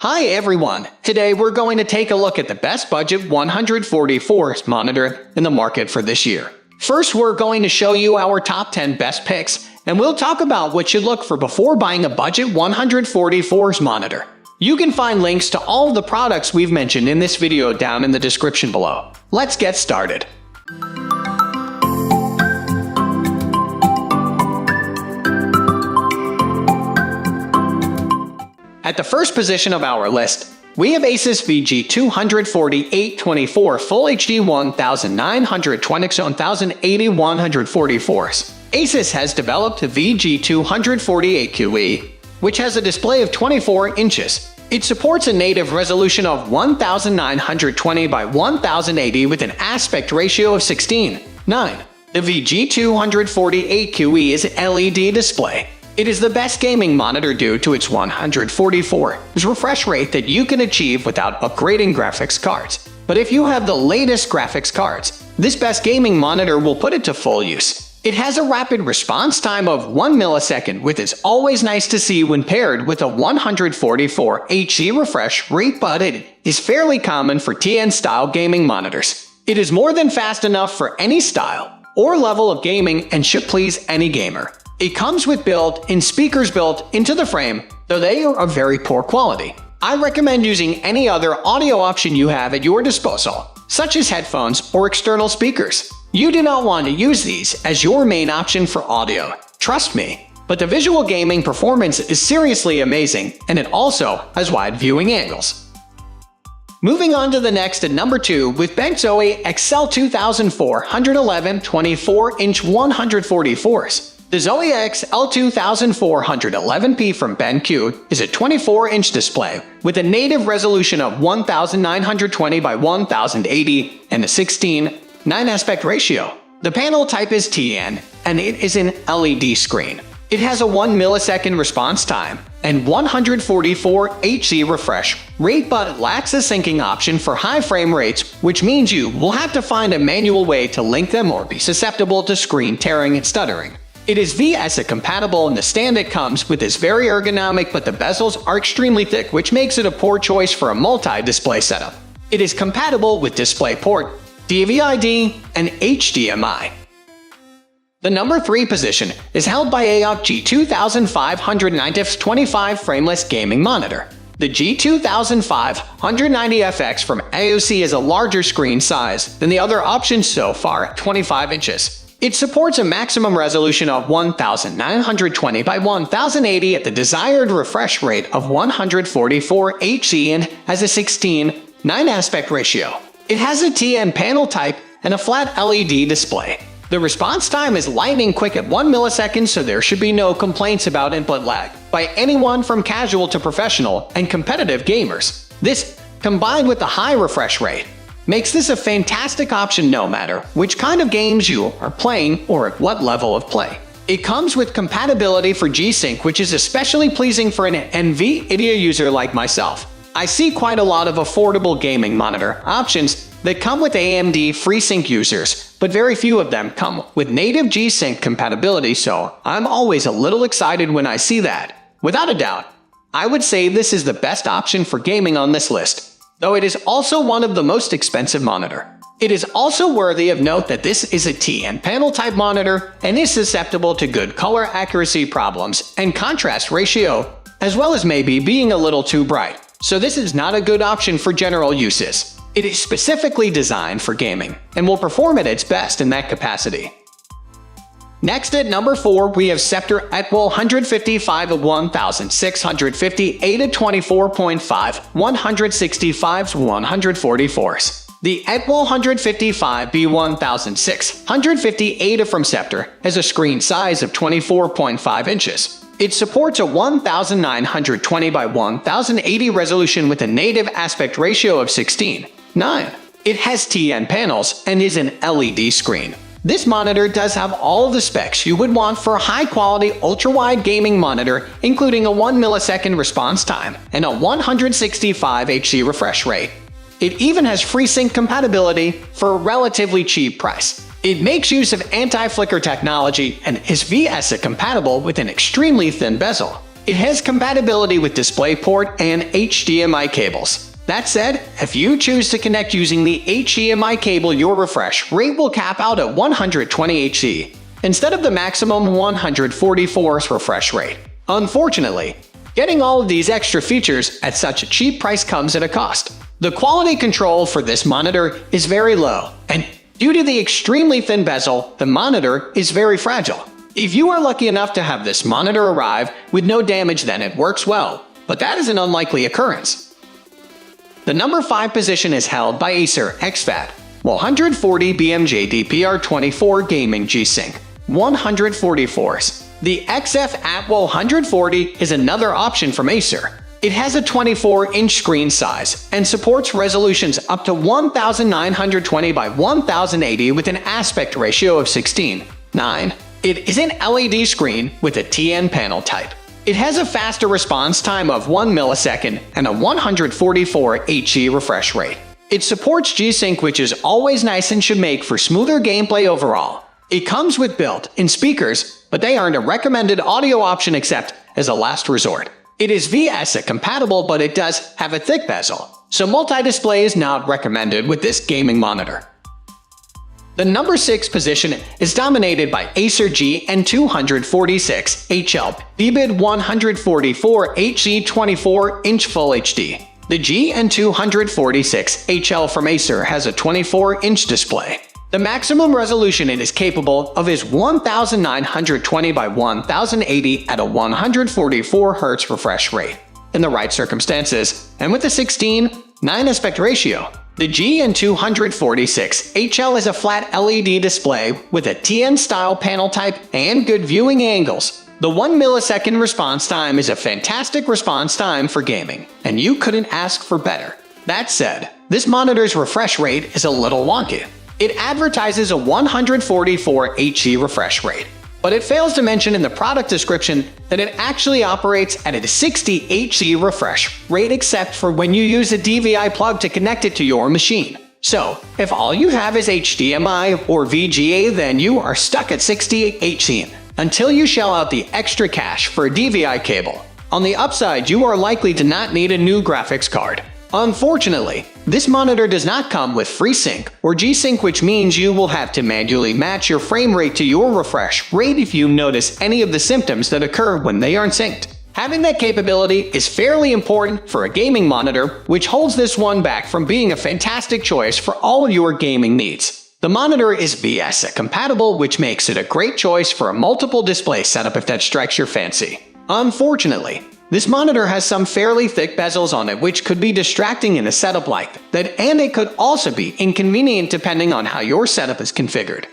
Hi everyone! Today we're going to take a look at the best budget 144Hz monitor in the market for this year. First, we're going to show you our top 10 best picks, and we'll talk about what you look for before buying a budget 144Hz monitor. You can find links to all of the products we've mentioned in this video down in the description below. Let's get started. At the first position of our list, we have Asus VG246HL Full HD 1920x1080-144s. Asus has developed the VG246HL, which has a display of 24 inches. It supports a native resolution of 1920 by 1080 with an aspect ratio of 16:9. The VG246HL is an LED display. It is the best gaming monitor due to its 144Hz refresh rate that you can achieve without upgrading graphics cards. But if you have the latest graphics cards, this best gaming monitor will put it to full use. It has a rapid response time of 1 millisecond, which is always nice to see when paired with a 144Hz refresh rate, but it is fairly common for TN-style gaming monitors. It is more than fast enough for any style or level of gaming and should please any gamer. It comes with built-in speakers built into the frame, though they are of very poor quality. I recommend using any other audio option you have at your disposal, such as headphones or external speakers. You do not want to use these as your main option for audio, trust me. But the visual gaming performance is seriously amazing, and it also has wide viewing angles. Moving on to the next at number 2 with BenQ Zoe XL 2411 24-inch 144s. The Zowie XL 2411P from BenQ is a 24-inch display with a native resolution of 1920 by 1080 and a 16:9 aspect ratio. The panel type is TN, and it is an LED screen. It has a 1 millisecond response time and 144Hz refresh rate, but lacks a syncing option for high frame rates, which means you will have to find a manual way to link them or be susceptible to screen tearing and stuttering. It is VIATECH compatible, and the stand it comes with is very ergonomic, but the bezels are extremely thick, which makes it a poor choice for a multi-display setup. It is compatible with DisplayPort, DVI-D, and HDMI. The number 3 position is held by Asus G2590X25 frameless gaming monitor. The G2590FX from Asus is a larger screen size than the other options so far at 25 inches. It supports a maximum resolution of 1920 by 1080 at the desired refresh rate of 144Hz and has a 16:9 aspect ratio. It has a TN panel type and a flat LED display. The response time is lightning quick at 1 millisecond, so there should be no complaints about input lag by anyone from casual to professional and competitive gamers. This, combined with the high refresh rate, makes this a fantastic option no matter which kind of games you are playing or at what level of play. It comes with compatibility for G-Sync, which is especially pleasing for an NVIDIA user like myself. I see quite a lot of affordable gaming monitor options that come with AMD FreeSync users, but very few of them come with native G-Sync compatibility, so I'm always a little excited when I see that. Without a doubt, I would say this is the best option for gaming on this list, though it is also one of the most expensive monitor. It is also worthy of note that this is a TN panel type monitor and is susceptible to good color accuracy problems and contrast ratio, as well as maybe being a little too bright, so this is not a good option for general uses. It is specifically designed for gaming and will perform at its best in that capacity. Next at number 4, we have Scepter Equal 155-1650 8-24.5 165-144s. The Equal 155B1650 from Scepter has a screen size of 24.5 inches. It supports a 1920 by 1080 resolution with a native aspect ratio of 16:9. It has TN panels and is an LED screen. This monitor does have all of the specs you would want for a high-quality ultra-wide gaming monitor, including a 1 millisecond response time and a 165Hz refresh rate. It even has FreeSync compatibility for a relatively cheap price. It makes use of anti-flicker technology and is VIATECH compatible with an extremely thin bezel. It has compatibility with DisplayPort and HDMI cables. That said, if you choose to connect using the HDMI cable, your refresh rate will cap out at 120 Hz, instead of the maximum 144 refresh rate. Unfortunately, getting all of these extra features at such a cheap price comes at a cost. The quality control for this monitor is very low, and due to the extremely thin bezel, the monitor is very fragile. If you are lucky enough to have this monitor arrive with no damage, then it works well, but that is an unlikely occurrence. The number 5 position is held by Acer XFAT 140 bmjdpr 24 Gaming G-Sync 144s. The XFAT 140 is another option from Acer. It has a 24-inch screen size and supports resolutions up to 1920 by 1080 with an aspect ratio of 16:9. It is an LED screen with a TN panel type. It has a faster response time of 1 millisecond and a 144 Hz refresh rate. It supports G-Sync, which is always nice and should make for smoother gameplay overall. It comes with built-in speakers, but they aren't a recommended audio option except as a last resort. It is VIATECH compatible, but it does have a thick bezel, so multi-display is not recommended with this gaming monitor. The number 6 position is dominated by Acer G246HL Bbid 144Hz 24-inch Full HD. The GN246HL from Acer has a 24-inch display. The maximum resolution it is capable of is 1920 by 1080 at a 144 Hz refresh rate. In the right circumstances, and with a 16:9 aspect ratio, the GN246HL is a flat LED display with a TN-style panel type and good viewing angles. The 1 millisecond response time is a fantastic response time for gaming, and you couldn't ask for better. That said, this monitor's refresh rate is a little wonky. It advertises a 144 Hz refresh rate, but it fails to mention in the product description that it actually operates at a 60 Hz refresh rate except for when you use a DVI plug to connect it to your machine. So, if all you have is HDMI or VGA, then you are stuck at 60 Hz until you shell out the extra cash for a DVI cable. On the upside, you are likely to not need a new graphics card. Unfortunately, this monitor does not come with FreeSync or G-Sync, which means you will have to manually match your frame rate to your refresh rate if you notice any of the symptoms that occur when they aren't synced. Having that capability is fairly important for a gaming monitor, which holds this one back from being a fantastic choice for all your gaming needs. The monitor is VIATECH compatible, which makes it a great choice for a multiple display setup if that strikes your fancy. Unfortunately, this monitor has some fairly thick bezels on it, which could be distracting in a setup like that, and it could also be inconvenient depending on how your setup is configured.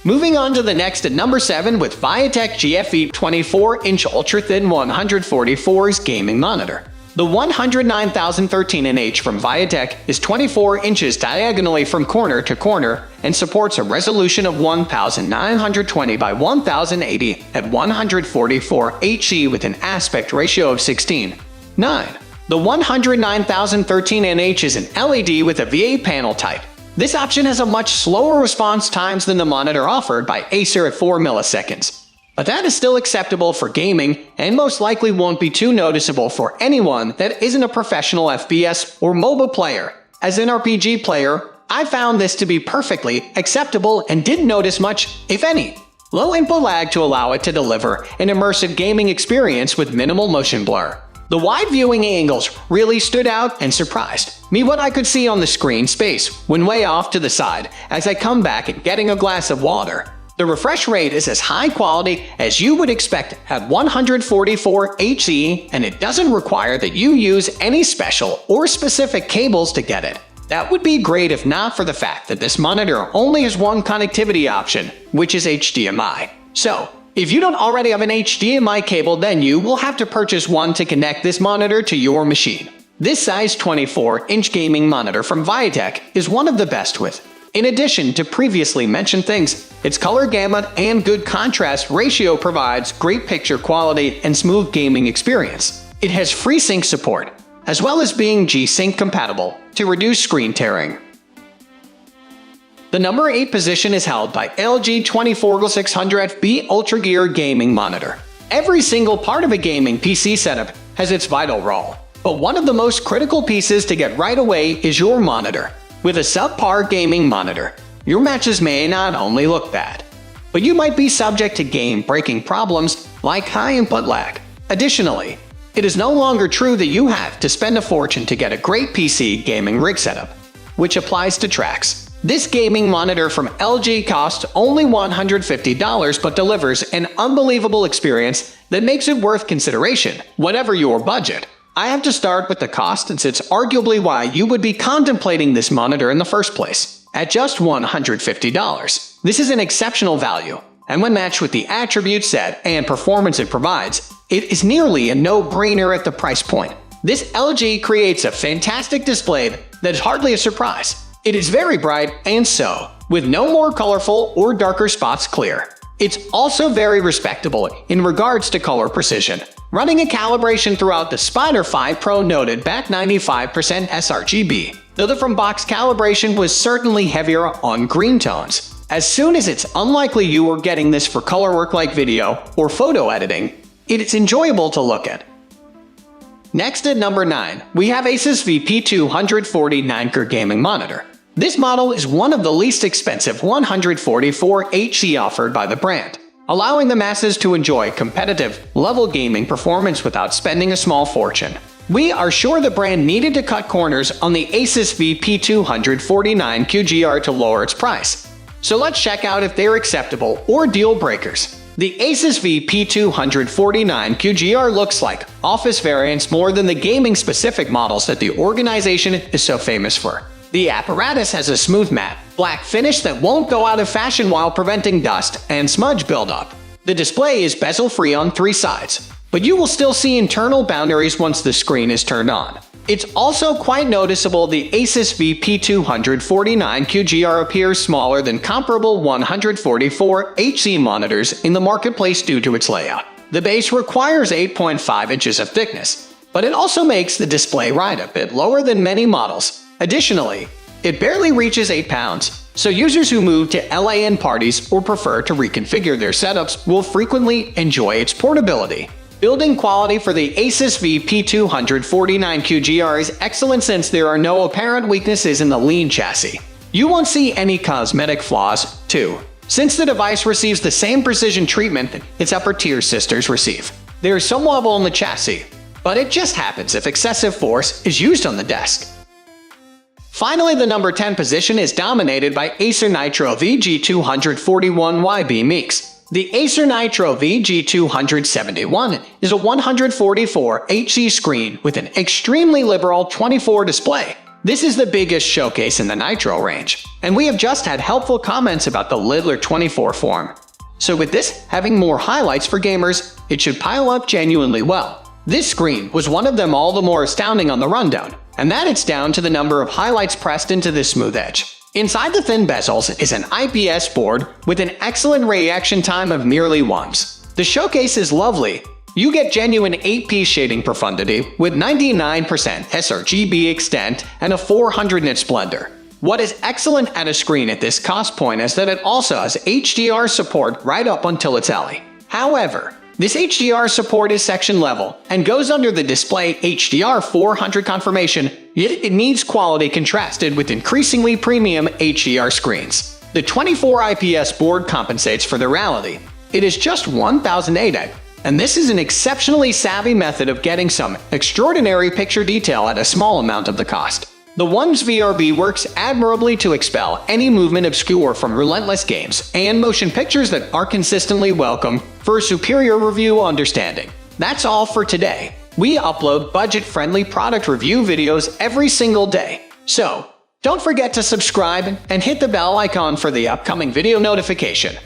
Moving on to the next at number 7 with VIATECH GFE 24-inch ultra-thin 144s gaming monitor. The 19013NH from VIATECH is 24 inches diagonally from corner to corner and supports a resolution of 1920 by 1080 at 144 Hz with an aspect ratio of 16:9. The 19013NH is an LED with a VA panel type. This option has a much slower response times than the monitor offered by Acer at 4 milliseconds. But that is still acceptable for gaming and most likely won't be too noticeable for anyone that isn't a professional FPS or mobile player. As an RPG player, I found this to be perfectly acceptable and didn't notice much, if any. Low input lag to allow it to deliver an immersive gaming experience with minimal motion blur. The wide viewing angles really stood out and surprised me what I could see on the screen space when way off to the side as I come back and getting a glass of water. The refresh rate is as high quality as you would expect at 144 Hz, and it doesn't require that you use any special or specific cables to get it. That would be great if not for the fact that this monitor only has one connectivity option, which is HDMI. So, if you don't already have an HDMI cable, then you will have to purchase one to connect this monitor to your machine. This size 24-inch gaming monitor from VIATECH is one of the best with. In addition to previously mentioned things, its color gamut and good contrast ratio provides great picture quality and smooth gaming experience. It has FreeSync support, as well as being G-Sync compatible to reduce screen tearing. The number 8 position is held by LG 24600FB ultragear gaming monitor. Every single part of a gaming PC setup has its vital role, but one of the most critical pieces to get right away is your monitor. With a subpar gaming monitor, your matches may not only look bad, but you might be subject to game-breaking problems like high input lag. Additionally, it is no longer true that you have to spend a fortune to get a great PC gaming rig setup, which applies to Trax. This gaming monitor from LG costs only $150 but delivers an unbelievable experience that makes it worth consideration, whatever your budget. I have to start with the cost since it's arguably why you would be contemplating this monitor in the first place. At just $150, this is an exceptional value, and when matched with the attribute set and performance it provides, it is nearly a no-brainer at the price point. This LG creates a fantastic display that is hardly a surprise. It is very bright and so, with no more colorful or darker spots clear. It's also very respectable in regards to color precision, running a calibration throughout the Spider 5 Pro noted back 95% sRGB, though the from-box calibration was certainly heavier on green tones. As soon as it's unlikely you are getting this for color work like video or photo editing, it's enjoyable to look at. Next at number 9, we have Asus VP249QGR gaming monitor. This model is one of the least expensive 144HC offered by the brand, allowing the masses to enjoy competitive level gaming performance without spending a small fortune. We are sure the brand needed to cut corners on the Asus VP249QGR to lower its price. So let's check out if they're acceptable or deal breakers. The Asus VP249QGR looks like office variants more than the gaming-specific models that the organization is so famous for. The apparatus has a smooth matte, black finish that won't go out of fashion while preventing dust and smudge buildup. The display is bezel-free on 3 sides, but you will still see internal boundaries once the screen is turned on. It's also quite noticeable the Asus VP249QGR appears smaller than comparable 144HC monitors in the marketplace due to its layout. The base requires 8.5 inches of thickness, but it also makes the display ride a bit lower than many models. Additionally, it barely reaches 8 pounds, so users who move to LAN parties or prefer to reconfigure their setups will frequently enjoy its portability. Building quality for the Asus VP249QGR is excellent since there are no apparent weaknesses in the lean chassis. You won't see any cosmetic flaws, too, since the device receives the same precision treatment that its upper-tier sisters receive. There is some wobble in the chassis, but it just happens if excessive force is used on the desk. Finally, the number 10 position is dominated by Acer Nitro VG241Y bmiix. The Acer Nitro VG271 is a 144HC screen with an extremely liberal 24 display. This is the biggest showcase in the Nitro range, and we have just had helpful comments about the littler 24 form. So with this having more highlights for gamers, it should pile up genuinely well. This screen was one of them all the more astounding on the rundown, and that it's down to the number of highlights pressed into this smooth edge. Inside the thin bezels is an IPS board with an excellent reaction time of merely once. The showcase is lovely. You get genuine 8-piece shading profundity with 99% sRGB extent and a 400 nit splendor. What is excellent at a screen at this cost point is that it also has HDR support right up until its alley. However, this HDR support is section level and goes under the display HDR 400 confirmation, yet it needs quality contrasted with increasingly premium HDR screens. The 24 IPS board compensates for the reality. It is just 1080, and this is an exceptionally savvy method of getting some extraordinary picture detail at a small amount of the cost. The one's VRB works admirably to expel any movement obscure from relentless games and motion pictures that are consistently welcome for a superior review understanding. That's all for today. We upload budget-friendly product review videos every single day, so don't forget to subscribe and hit the bell icon for the upcoming video notification.